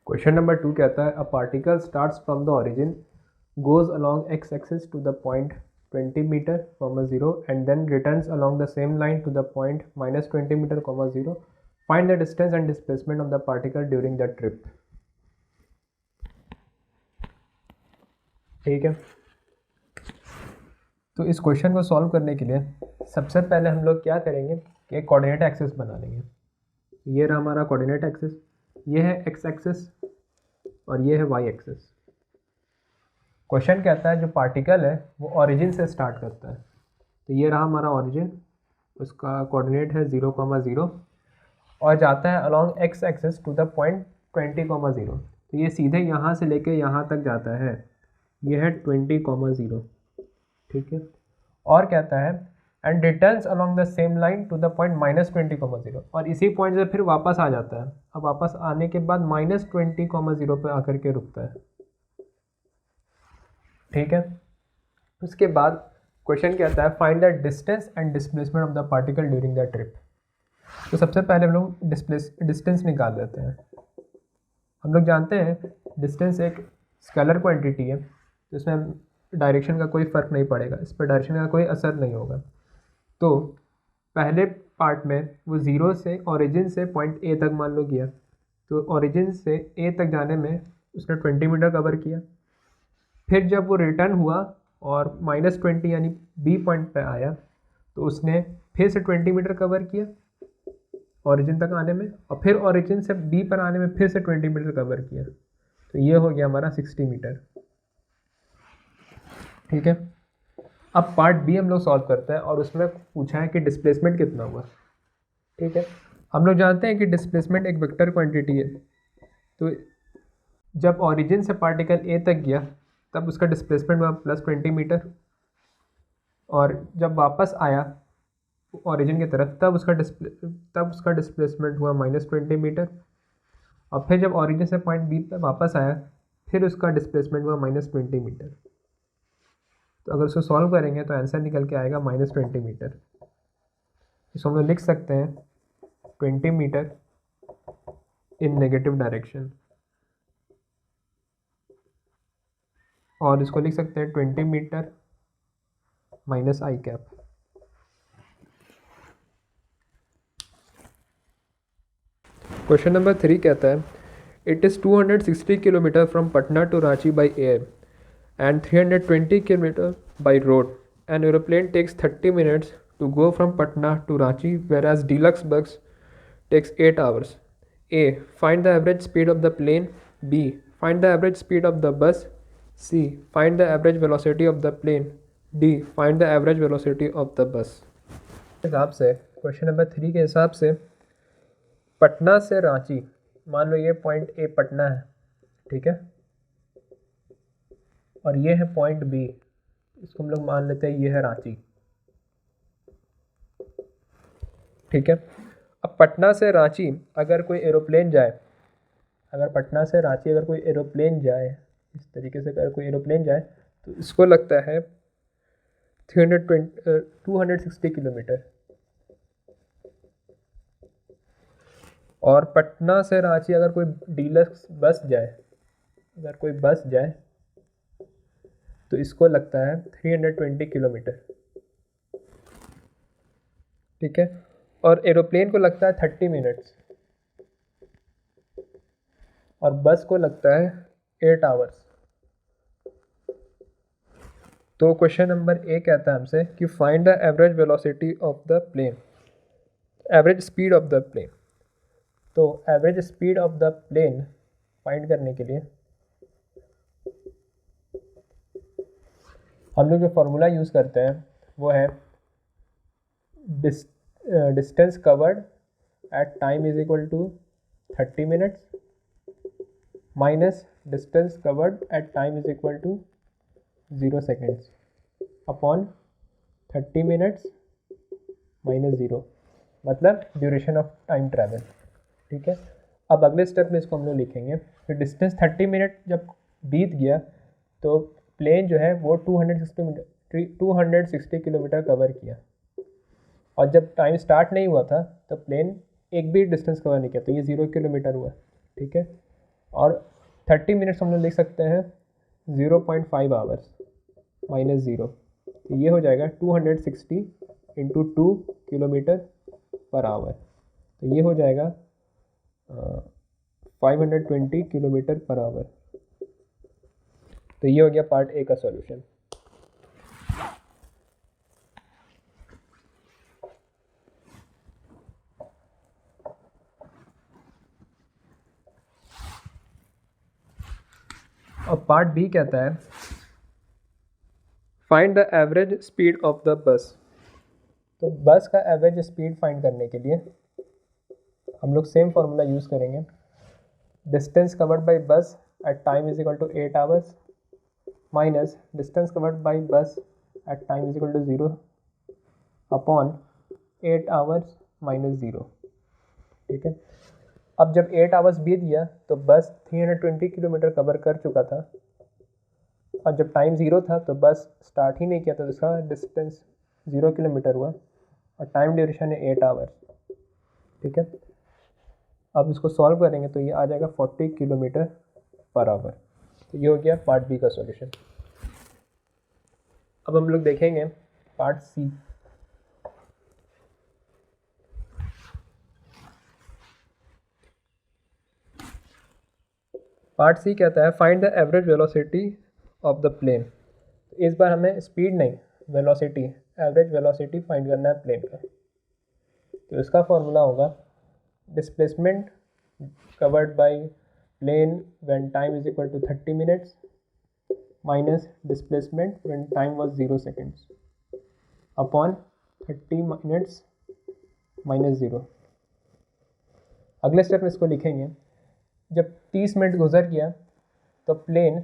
Question number 2 कहता है a particle starts from the origin goes along x axis to the point 20 metre, 0 and then returns along the same line to the point -20 metre, 0. Find the distance and displacement of the particle during the trip. ठीक है, तो इस question को solve करने के लिए सबसे पहले हम लोग क्या करेंगे कि कोऑर्डिनेट एक्सिस बना लेंगे. ये रहा हमारा कोऑर्डिनेट एक्सिस, ये है एक्स एक्सिस और ये है वाई एक्सिस. क्वेश्चन कहता है जो पार्टिकल है वो ओरिजिन से स्टार्ट करता है. तो ये रहा हमारा ओरिजिन, उसका कोऑर्डिनेट है 0,0 और जाता है along x axis to the point 20,0. तो ये सीधे यहाँ से लेके यहाँ तक जाता है, ये है 20,0. ठीक है, और कहता है and returns along the same line to the point -20,0 और इसी पॉइंट से फिर वापस आ जाता है. अब वापस आने के बाद -20,0 पे आकर के रुकता है. ठीक है, उसके बाद क्वेश्चन कहता है find the distance and displacement of the particle during the trip. तो सबसे पहले हम लोग डिस्टेंस निकाल लेते हैं. हम लोग जानते हैं डिस्टेंस एक स्केलर क्वांटिटी है, तो इसमें डायरेक्शन का कोई फ़र्क नहीं पड़ेगा, इस पर डायरेक्शन का कोई असर नहीं होगा. तो पहले पार्ट में वो 0 से ओरिजिन से पॉइंट ए तक मान लो गया, तो ओरिजिन से ए तक जाने में उसने 20 मीटर कवर किया. फिर जब वो रिटर्न हुआ और -20 यानी बी पॉइंट पे आया तो उसने फिर से 20 मीटर कवर किया ओरिजिन तक आने में, और फिर ओरिजिन से बी पर आने में फिर से 20 मीटर कवर किया. तो ये हो गया हमारा 60 मीटर. ठीक है, अब पार्ट बी हम लोग सॉल्व करते हैं और उसमें पूछा है कि डिस्प्लेसमेंट कितना हुआ. ठीक है, हम लोग जानते हैं कि डिस्प्लेसमेंट एक वेक्टर क्वांटिटी है. तो जब ओरिजिन से पार्टिकल ए तक गया तब उसका डिस्प्लेसमेंट हुआ +20 मीटर, और जब वापस आया ओरिजिन की तरफ तब उसका डिस्प्लेसमेंट हुआ -20 मीटर, और फिर जब ओरिजिन से पॉइंट बी पर वापस आया फिर उसका डिस्प्लेसमेंट हुआ -20 मीटर. तो अगर उसको सॉल्व करेंगे तो आंसर निकल के आएगा -20 मीटर. इसको हम लोग लिख सकते हैं 20 मीटर इन नेगेटिव डायरेक्शन, और इसको लिख सकते हैं 20 metre -i cap. Question number 3 कहता है it is 260 kilometre from Patna to Ranchi by air and 320 km by road. An aeroplane takes 30 minutes to go from Patna to Ranchi, whereas deluxe bus takes 8 hours. A. Find the average speed of the plane. B. Find the average speed of the bus. C. Find the average velocity of the plane. D. Find the average velocity of the bus. हिसाब से question number 3 के हिसाब से पटना से रांची, मान लो ये point A Patna है, ठीक है, और ये है पॉइंट बी, इसको हम लोग मान लेते हैं ये है रांची. ठीक है, अब पटना से रांची अगर कोई एरोप्लेन जाए, इस तरीके से अगर कोई एरोप्लेन जाए तो इसको लगता है 260 किलोमीटर. और पटना से रांची अगर कोई डीलक्स बस जाए, तो इसको लगता है 320 किलोमीटर. ठीक है, और एरोप्लेन को लगता है 30 मिनट्स और बस को लगता है 8 आवर्स. तो क्वेश्चन नंबर ए कहता है हमसे कि find the average velocity of the plane, average speed of the plane. तो average speed of the plane find करने के लिए हम लोग जो फार्मूला यूज़ करते हैं वो है distance covered at time is equal to 30 minutes minus distance covered at time is equal to 0 seconds upon 30 minutes minus 0, मतलब ड्यूरेशन ऑफ टाइम ट्रैवल. ठीक है, अब अगले स्टेप में इसको हम लोग लिखेंगे. फिर डिस्टेंस 30 मिनट जब बीत गया तो प्लेन जो है वो 260 किलोमीटर कवर किया, और जब टाइम स्टार्ट नहीं हुआ था तो प्लेन एक भी डिस्टेंस कवर नहीं किया, तो ये 0 किलोमीटर हुआ. ठीक है, और 30 मिनट्स हम लोग लिख सकते हैं 0.5 आवर्स माइनस 0, तो ये हो जाएगा 260 इंटू 2 किलोमीटर पर आवर, तो ये हो जाएगा 520 किलोमीटर पर आवर। तो ये हो गया पार्ट ए का सॉल्यूशन। अब पार्ट बी कहता है find the average speed of the बस। तो बस का एवरेज स्पीड फाइंड करने के लिए हम लोग सेम फार्मूला यूज़ करेंगे। Distance covered by bus at time is equal to 8 hours minus distance covered by bus at time is equal to 0 upon 8 hours minus 0। ठीक है, अब जब 8 आवर्स बीत गया तो बस 320 किलोमीटर कवर कर चुका था, और जब टाइम 0 था तो बस स्टार्ट ही नहीं किया, तो इसका डिस्टेंस 0 किलोमीटर हुआ और टाइम ड्यूरेशन है 8 आवर्स। ठीक है, अब इसको सॉल्व करेंगे तो ये आ जाएगा 40 किलोमीटर पर आवर। तो ये हो गया पार्ट बी का सॉल्यूशन। अब हम लोग देखेंगे पार्ट सी। पार्ट सी कहता है find the average velocity of the plane. इस बार हमें स्पीड नहीं, वेलोसिटी, एवरेज वेलोसिटी फाइंड करना है प्लेन का। तो इसका फॉर्मूला होगा displacement covered by plane when time is equal to 30 minutes minus displacement when time was 0 seconds upon 30 minutes minus 0। अगले स्टेप में इसको लिखेंगे, जब 30 मिनट गुजर गया तो प्लेन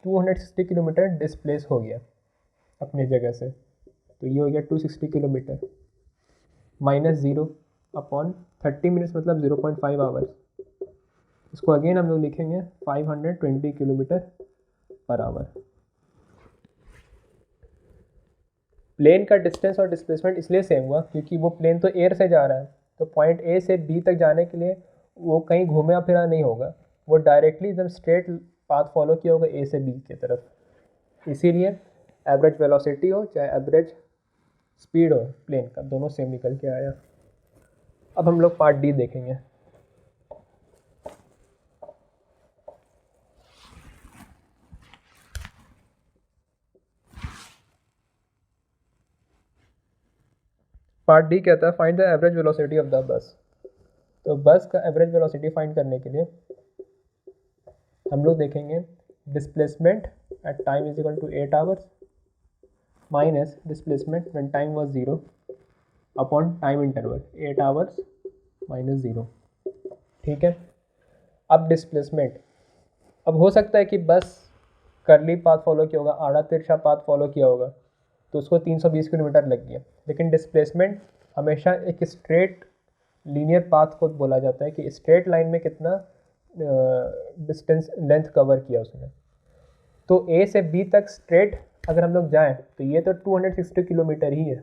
260 किलोमीटर डिस्प्लेस हो गया अपनी जगह से, तो ये हो गया 260 किलोमीटर माइनस 0 अपॉन 30 मिनट्स मतलब 0.5 आवर्स। इसको अगेन हम लोग लिखेंगे 520 किलोमीटर पर आवर। प्लेन का डिस्टेंस और डिस्प्लेसमेंट इसलिए सेम हुआ क्योंकि वो प्लेन तो एयर से जा रहा है, तो पॉइंट ए से बी तक जाने के लिए वो कहीं घूमा फिरा नहीं होगा, वो डायरेक्टली एकदम स्ट्रेट पाथ फॉलो किया होगा ए से बी की तरफ। इसीलिए एवरेज वेलोसिटी हो चाहे एवरेज स्पीड हो प्लेन का, दोनों सेम निकल के आया। अब हम लोग पार्ट डी देखेंगे। पार्ट डी कहता है find the average velocity of the बस। तो बस का एवरेज वेलोसिटी फाइंड करने के लिए हम लोग देखेंगे displacement at time is equal to 8 hours minus displacement when time was 0 upon time interval 8 hours minus 0। ठीक है, अब डिस्प्लेसमेंट, अब हो सकता है कि बस कर्ली पाथ फॉलो किया होगा, आड़ा तिरछा पाथ फॉलो किया होगा, तो उसको 320 किलोमीटर लग गया। लेकिन डिस्प्लेसमेंट हमेशा एक स्ट्रेट लीनियर पाथ को बोला जाता है कि स्ट्रेट लाइन में कितना डिस्टेंस लेंथ कवर किया उसने। तो ए से बी तक स्ट्रेट अगर हम लोग जाएं तो ये तो 260 किलोमीटर ही है,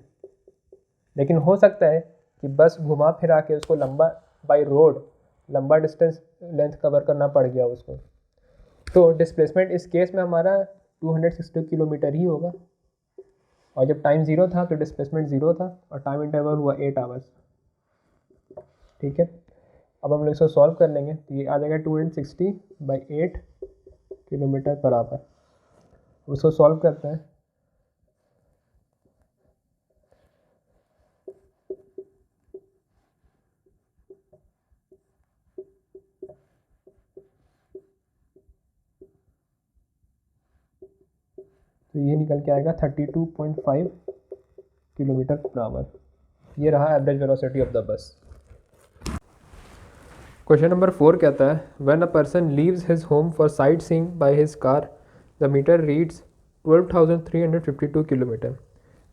लेकिन हो सकता है कि बस घुमा फिरा के उसको लंबा बाय रोड लंबा डिस्टेंस लेंथ कवर करना पड़ गया उसको। तो डिस्प्लेसमेंट इस केस में हमारा 260 किलोमीटर ही होगा, और जब टाइम 0 था तो डिस्प्लेसमेंट 0 था और टाइम इंटरवल हुआ 8 आवर्स। ठीक है, अब हम लोग इसको सॉल्व कर लेंगे तो ये आ जाएगा 260 बाई 8 किलोमीटर पर आवर। उसको सॉल्व करते हैं, तो ये निकल के आएगा 32.5 किलोमीटर पर आवर। ये रहा average velocity of the bus. Question number 4 कहता है when a person leaves his home for sightseeing by his car the meter reads 12,352 kilometre.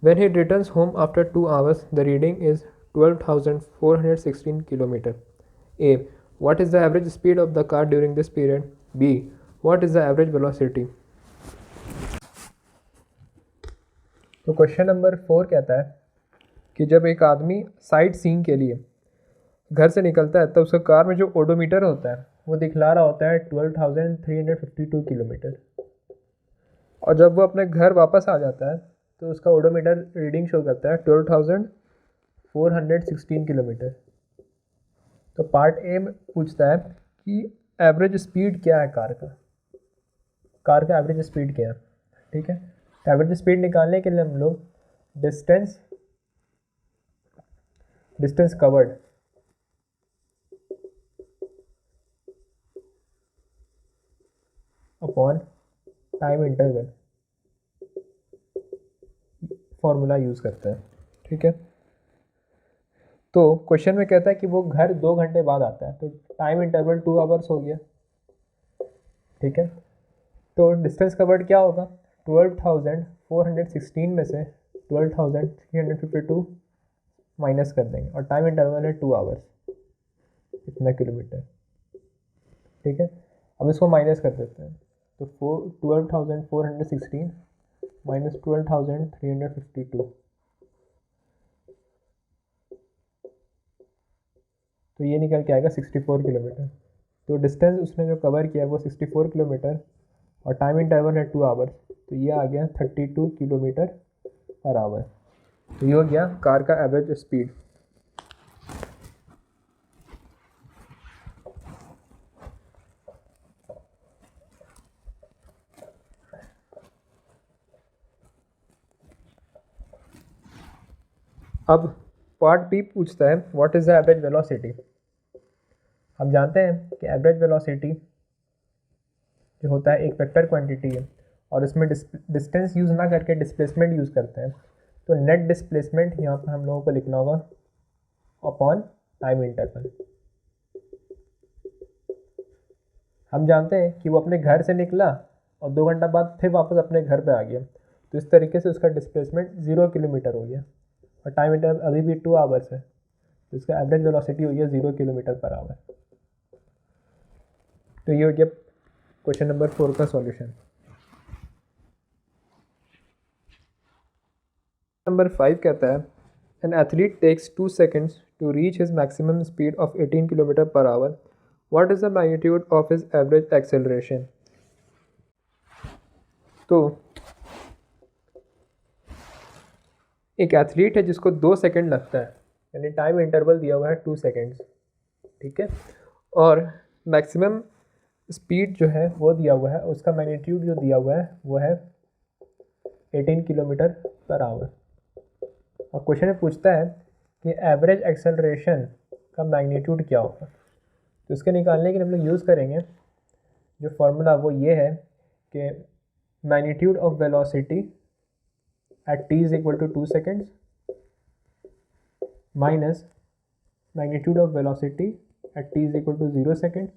When he returns home after 2 hours the reading is 12,416 kilometre. A, what is the average speed of the car during this period? B, what is the average velocity? तो question number 4 कहता है कि जब एक आदमी sight seeing के लिए घर से निकलता है तो उसका कार में जो ओडोमीटर होता है वो दिखला रहा होता है 12,352 किलोमीटर, और जब वो अपने घर वापस आ जाता है तो उसका ओडोमीटर रीडिंग शो करता है 12,416 किलोमीटर। तो पार्ट ए में पूछता है कि एवरेज स्पीड क्या है कार का एवरेज स्पीड क्या है। ठीक है, एवरेज स्पीड निकालने के लिए हम लोग distance covered upon time interval formula use करते हैं। ठीक है, तो क्वेश्चन में कहता है कि वो घर 2 घंटे बाद आता है, तो टाइम इंटरवल 2 आवर्स हो गया। ठीक है, तो डिस्टेंस कवर्ड क्या होगा, 12,416 में से 12,352 माइनस कर देंगे, और टाइम इंटरवल है 2 आवर्स, इतना किलोमीटर। ठीक है, अब इसको माइनस कर देते हैं, तो 12,416 माइनस 12,352, तो ये निकल के आएगा 64 किलोमीटर। तो डिस्टेंस उसने जो कवर किया है वो 64 किलोमीटर, और टाइम इंटरवल है 2 आवर्स, तो ये आ गया 32 किलोमीटर पर आवर। तो ये हो गया कार का एवरेज स्पीड। अब पार्ट बी पूछता है what is the average velocity. हम जानते हैं कि एवरेज वेलोसिटी जो होता है एक वेक्टर क्वांटिटी है, और इसमें डिस्टेंस यूज़ ना करके डिस्प्लेसमेंट यूज़ करते हैं। तो नेट डिस्प्लेसमेंट यहाँ पर हम लोगों को लिखना होगा अपॉन टाइम इंटरवल। हम जानते हैं कि वो अपने घर से निकला और 2 घंटा बाद फिर वापस अपने घर पे आ गया, तो इस तरीके से उसका डिस्प्लेसमेंट 0 किलोमीटर हो गया, और टाइम इंटरवल अभी भी 2 आवर्स है, तो इसका एवरेज वेलोसिटी हो गया 0 किलोमीटर पर आवर। तो ये हो गया क्वेश्चन नंबर 4 का सॉल्यूशन। नंबर 5 कहता है an athlete takes 2 seconds to reach his maximum speed of 18 kilometre per hour, what is the magnitude of his average acceleration. तो एक एथलीट है जिसको 2 सेकंड लगता है, यानी टाइम इंटरवल दिया हुआ है 2 सेकेंड्स। ठीक है, और मैक्सिमम स्पीड जो है वो दिया हुआ है, उसका मैग्नीट्यूड जो दिया हुआ है वो है 18 किलोमीटर पर आवर। और क्वेश्चन में पूछता है कि एवरेज एक्सेलरेशन का मैग्नीट्यूड क्या होगा। तो इसके निकालने के लिए हम लोग यूज़ करेंगे जो फार्मूला, वो ये है कि magnitude of velocity at t is equal to 2 seconds minus magnitude of velocity at t is equal to 0 seconds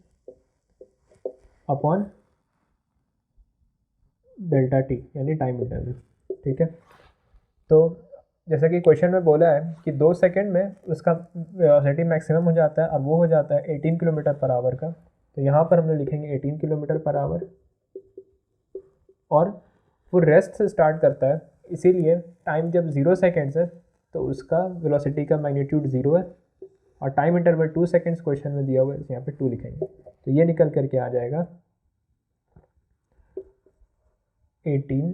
upon delta T, यानी टाइम इंटरवल। ठीक है, तो जैसा कि क्वेश्चन में बोला है कि 2 सेकंड में उसका वेलोसिटी मैक्सिमम हो जाता है, और वो हो जाता है 18 किलोमीटर पर आवर का। तो यहाँ पर हम लोग लिखेंगे 18 किलोमीटर पर आवर, और वो रेस्ट से स्टार्ट करता है, इसीलिए टाइम जब 0 सेकेंड्स है तो उसका वेलोसिटी का मैग्नीट्यूड 0 है, और टाइम इंटरवल 2 सेकेंड्स क्वेश्चन में दिया हुआ है, यहाँ पे 2 लिखेंगे, तो ये निकल करके आ जाएगा 18।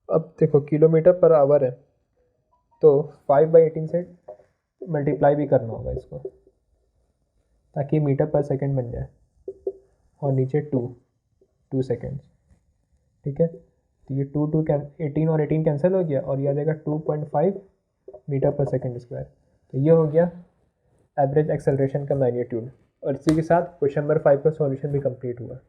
अब देखो किलोमीटर पर आवर है, तो 5/18 से मल्टीप्लाई भी करना होगा इसको, ताकि मीटर पर सेकेंड बन जाए, और नीचे 2 सेकेंड्स। ठीक है, तो ये 18 और 18 कैंसिल हो गया, और ये आ जाएगा 2.5 मीटर पर सेकेंड स्क्वायर। तो ये हो गया एवरेज एक्सेलरेशन का मैग्नीट्यूड, और इसी के साथ क्वेश्चन नंबर 5 का सॉल्यूशन भी कंप्लीट हुआ।